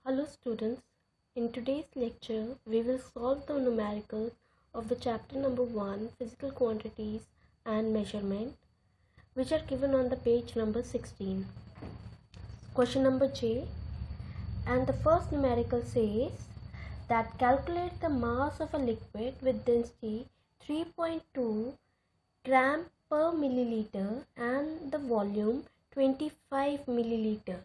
Hello students, in today's lecture we will solve the numericals of the chapter number 1 physical quantities and measurement which are given on the page number 16. Question number J, and the first numerical says that calculate the mass of a liquid with density 3.2 gram per milliliter and the volume 25 milliliter.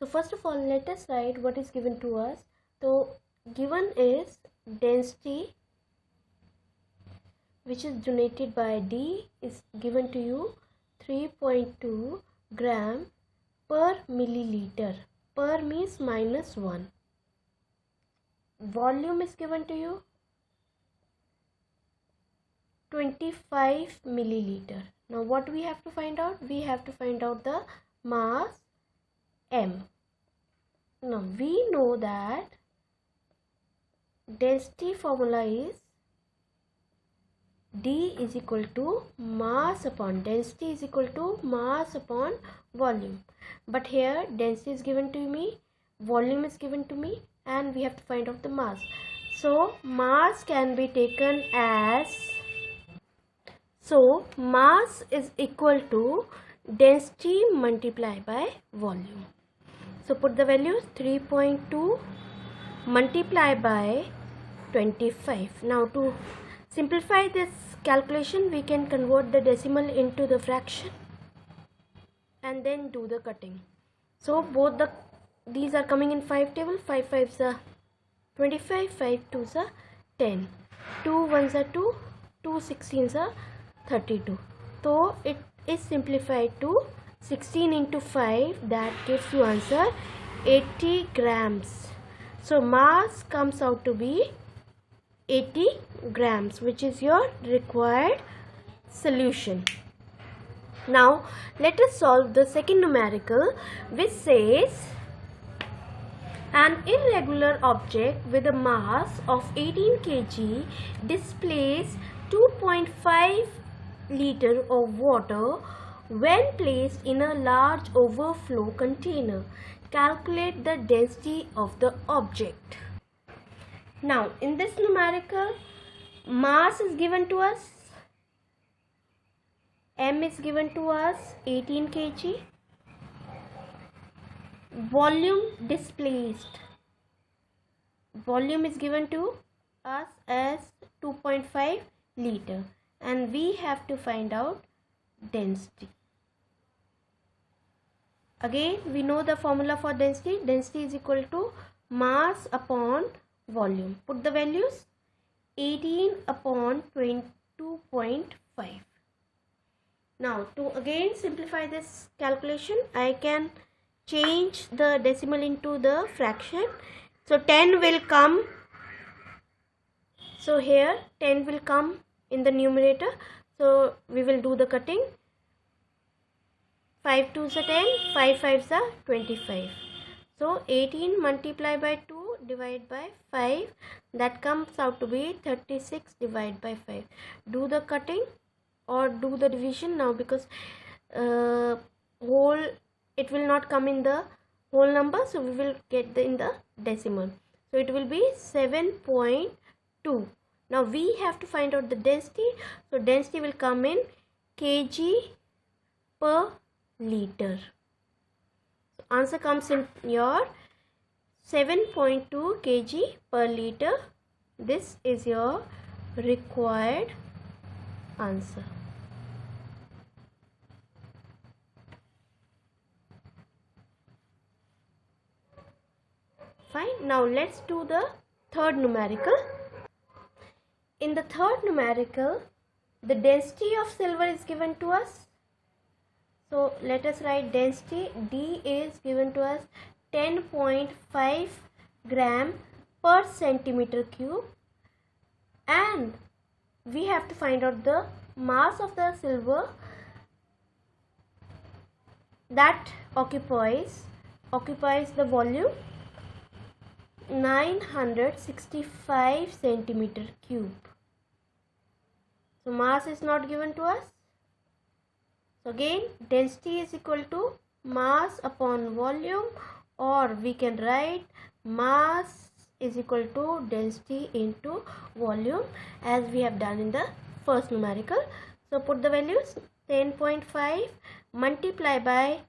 So first of all, let us write what is given to us. So given is density, which is denoted by D, is given to you 3.2 gram per milliliter. Per means -1. Volume is given to you 25 milliliter. Now what we have to find out? We have to find out the mass M. Now we know that density formula is D is equal to mass upon density is equal to mass upon volume. But here density is given to me, volume is given to me, and we have to find out the mass. So mass can be taken as, so mass is equal to density multiplied by volume. So put the values 3.2 multiplied by 25. Now to simplify this calculation, we can convert the decimal into the fraction and then do the cutting. So both these are coming in 5 table. 5 5s are 25, 5 2s are 10, 2 1s are 2, 2 16s are 32. So it is simplified to 16 into 5, that gives you answer 80 grams. So mass comes out to be 80 grams, which is your required solution. Now let us solve the second numerical, which says an irregular object with a mass of 18 kg displays 2.5 liter of water when placed in a large overflow container. Calculate the density of the object. Now in this numerical, mass is given to us, M is given to us 18 kg, volume displaced, volume is given to us as 2.5 liter, and we have to find out density. Again we know the formula for density. Density is equal to mass upon volume. Put the values 18 upon 22.5. Now to again simplify this calculation, I can change the decimal into the fraction. So 10 will come, so here 10 will come in the numerator. So we will do the cutting. 5 2s are 10, 5 5s are 25. So 18 multiplied by 2 divided by 5, that comes out to be 36 divided by 5. Do the cutting or do the division now, because whole, it will not come in the whole number, so we will get in the decimal. So it will be 7.2. Now we have to find out the density. So density will come in kg per liter. So answer comes in your 7.2 kg per liter. This is your required answer. Fine. Now let's do the third numerical. In the third numerical, the density of silver is given to us. So let us write density. D is given to us 10.5 gram per centimeter cube, and we have to find out the mass of the silver that occupies the volume 965 centimeter cube. So mass is not given to us. So again density is equal to mass upon volume, or we can write mass is equal to density into volume, as we have done in the first numerical. So put the values. 10.5 multiply by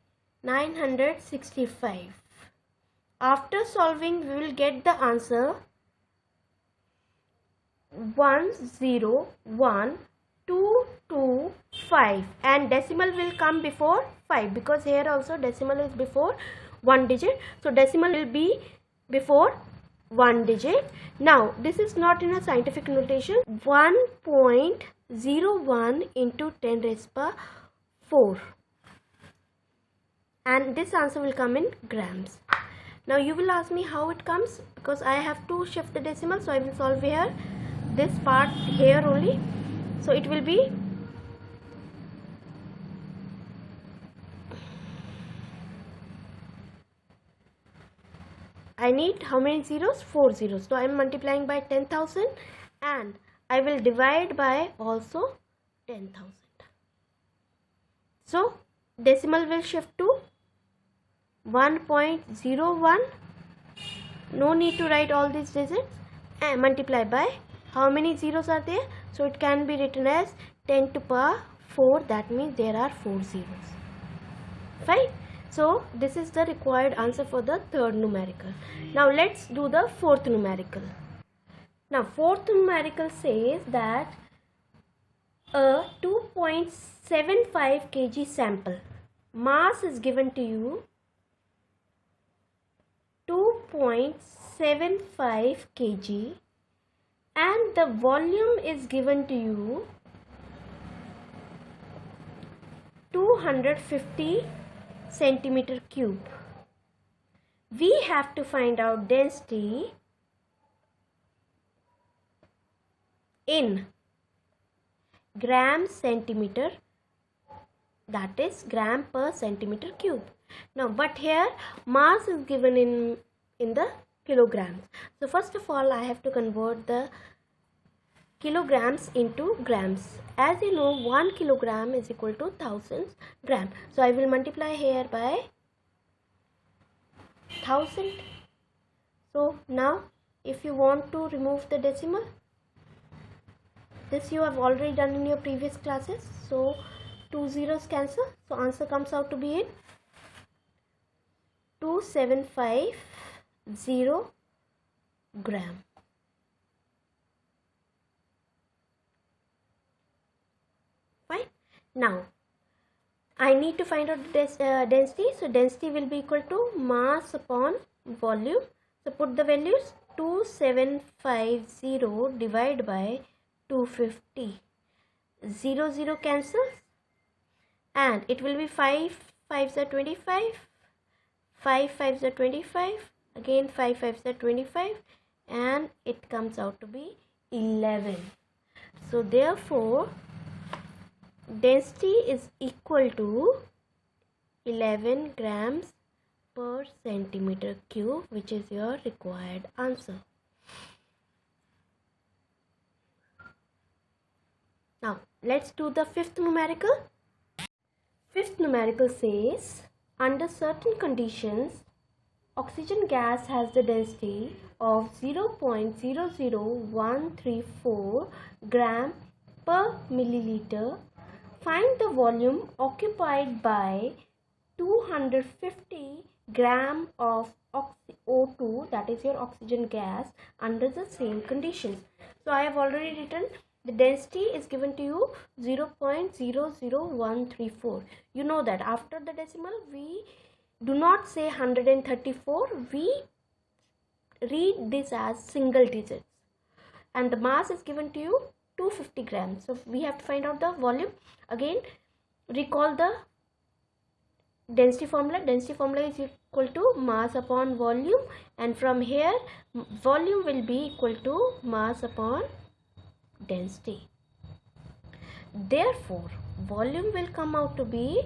965. After solving, we will get the answer 101,225, and decimal will come before 5, because here also decimal is before one digit, so decimal will be before one digit. Now this is not in a scientific notation. 1.01 into 10 raised by 4, and this answer will come in grams. Now you will ask me how it comes, because I have to shift the decimal, so I will solve here this part here only. So it will be I need how many zeros? 4 zeros. So I am multiplying by 10,000 and I will divide by also 10,000. So decimal will shift to 1.01. No need to write all these digits, and multiply by how many zeros are there? So it can be written as 10 to the power 4. That means there are 4 zeros. Fine. So this is the required answer for the third numerical. Now let's do the fourth numerical. Now fourth numerical says that a 2.75 kg sample, mass is given to you 2.75 kg, and the volume is given to you 250 centimeter cube. We have to find out density in gram centimeter, that is gram per centimeter cube. Now but here mass is given in the kilograms. So first of all I have to convert the kilograms into grams. As you know, 1 kilogram is equal to 1000 gram. So I will multiply here by 1000. So now if you want to remove the decimal, this you have already done in your previous classes. So 2 zeros cancel. So answer comes out to be in 2750 gram. Fine. Now I need to find out the density. So density will be equal to mass upon volume. So put the values. 2750 divided by 250. 0 0 cancels, and it will be 5 5s are 25, 5 5s are 25, again 5 5s are 25, and it comes out to be 11. So therefore density is equal to 11 grams per centimeter cube, which is your required answer. Now let's do the fifth numerical. Fifth numerical says, under certain conditions, oxygen gas has the density of 0.00134 gram per milliliter. Find the volume occupied by 250 gram of O2, that is your oxygen gas, under the same conditions. So I have already written the density is given to you 0.00134. You know that after the decimal we do not say 134, we read this as single digits, and the mass is given to you 250 grams. So we have to find out the volume. Again recall the density formula. Density formula is equal to mass upon volume, and from here volume will be equal to mass upon density. Therefore volume will come out to be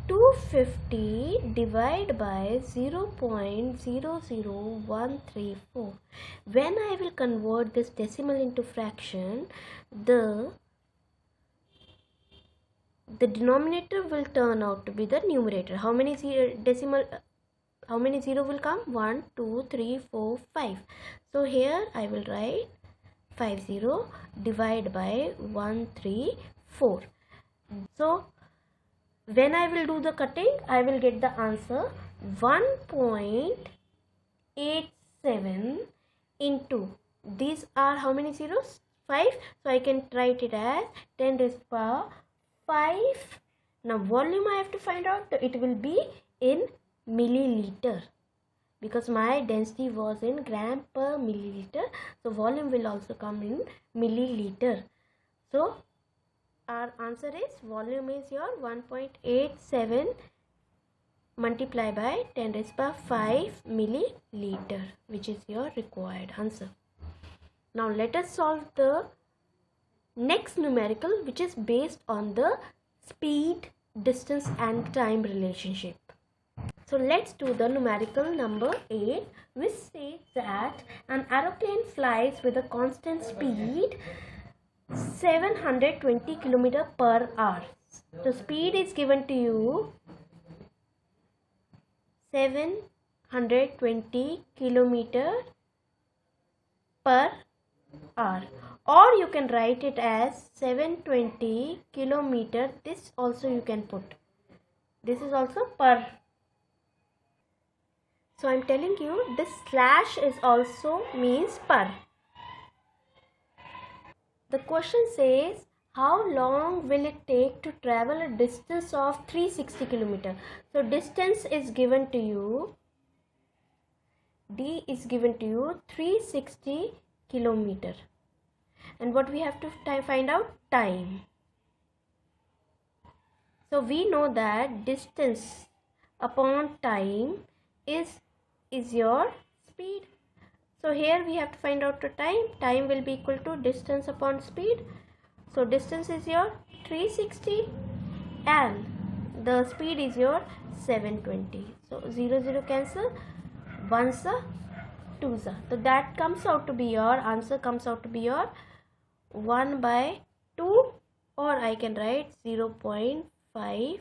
250 divided by 0.00134. When I will convert this decimal into fraction, the denominator will turn out to be the numerator. How many how many 0 will come? 1, 2, 3, 4, 5. So here I will write 50 divide by 1, 3, 4. So when I will do the cutting, I will get the answer 1.87 into, these are how many zeros? 5. So I can write it as 10 raised to power 5. Now volume I have to find out. It will be in milliliter, because my density was in gram per milliliter. So volume will also come in milliliter. So our answer is, volume is your 1.87 multiplied by 10 raised to 5 milliliter, which is your required answer. Now let us solve the next numerical, which is based on the speed, distance and time relationship. So let's do the numerical number 8, which says that an aeroplane flies with a constant speed 720 km per hour. So speed is given to you 720 km per hour, or you can write it as 720 km. This also you can put. This is also per. So I am telling you, this slash is also means per. The question says, how long will it take to travel a distance of 360 km? So distance is given to you, D is given to you 360 km. And what we have to find out? Time. So we know that distance upon time is your speed. So here we have to find out the time. Time will be equal to distance upon speed. So distance is your 360 and the speed is your 720. So 0, 0 cancel. 1's a 2's a. So that comes out to be your answer, comes out to be your 1 by 2, or I can write 0.5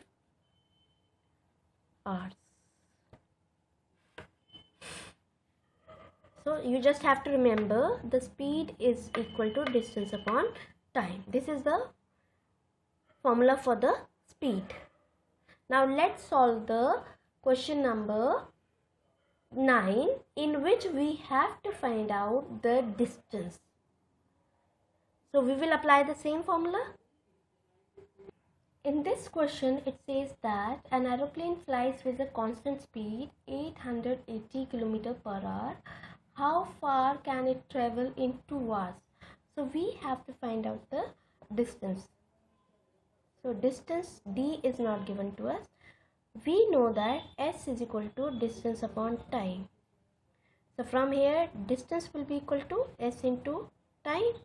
hours. So you just have to remember the speed is equal to distance upon time. This is the formula for the speed. Now let's solve the question number 9, in which we have to find out the distance. So we will apply the same formula. In this question it says that an aeroplane flies with a constant speed 880 km per hour. How far can it travel in 2 hours? So we have to find out the distance. So distance D is not given to us. We know that S is equal to distance upon time. So from here distance will be equal to S into time,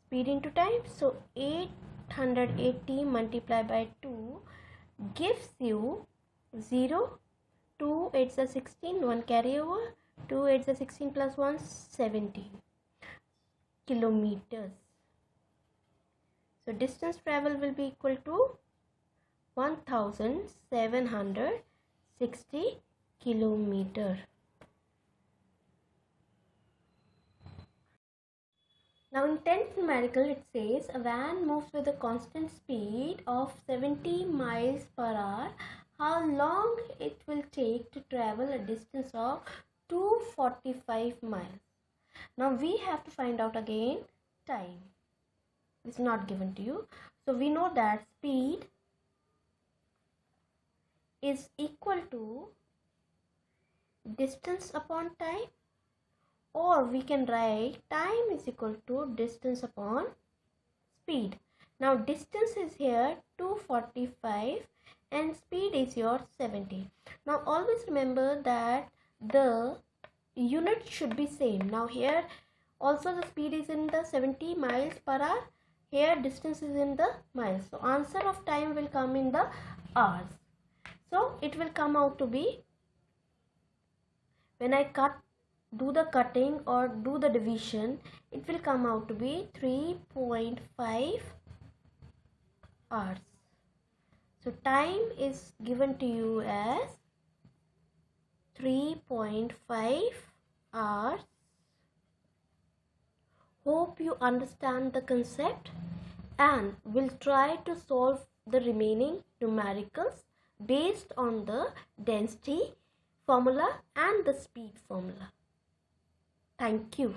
speed into time. So 880 multiplied by 2 gives you 0, 2 8's are 16, 1 carry over, 2 8's are 16 plus 1 17 kilometers. So distance travel will be equal to 1760 kilometer. Now in 10th numerical it says a van moves with a constant speed of 70 miles per hour. How long it will take to travel a distance of 245 miles? Now we have to find out again time. It's not given to you. So we know that speed is equal to distance upon time, or we can write time is equal to distance upon speed. Now distance is here 245 and speed is your 70. Now always remember that the unit should be same. Now here also the speed is in the 70 miles per hour. Here distance is in the miles. So answer of time will come in the hours. So it will come out to be, when I do the cutting or do the division, it will come out to be 3.5 hours. So time is given to you as 3.5 hours. Hope you understand the concept and will try to solve the remaining numericals based on the density formula and the speed formula. Thank you.